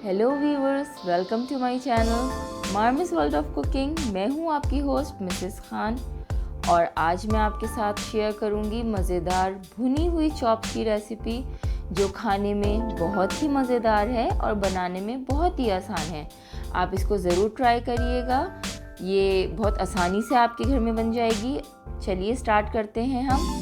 Hello viewers, welcome to my channel मार्मिस world of cooking. मैं हूं आपकी होस्ट मिसेस खान और आज मैं आपके साथ शेयर करूंगी मज़ेदार भुनी हुई चॉप्स की रेसिपी जो खाने में बहुत ही मज़ेदार है और बनाने में बहुत ही आसान है। आप इसको ज़रूर ट्राई करिएगा, ये बहुत आसानी से आपके घर में बन जाएगी। चलिए स्टार्ट करते हैं हम।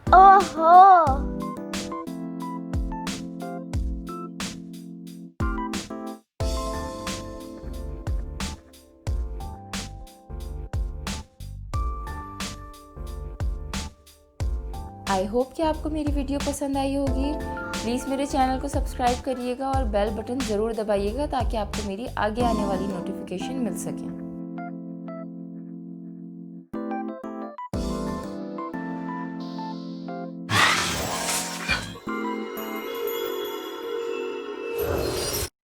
ओहो, आई होप कि आपको मेरी वीडियो पसंद आई होगी। प्लीज़ मेरे चैनल को सब्सक्राइब करिएगा और बेल बटन ज़रूर दबाइएगा ताकि आपको मेरी आगे आने वाली नोटिफिकेशन मिल सके।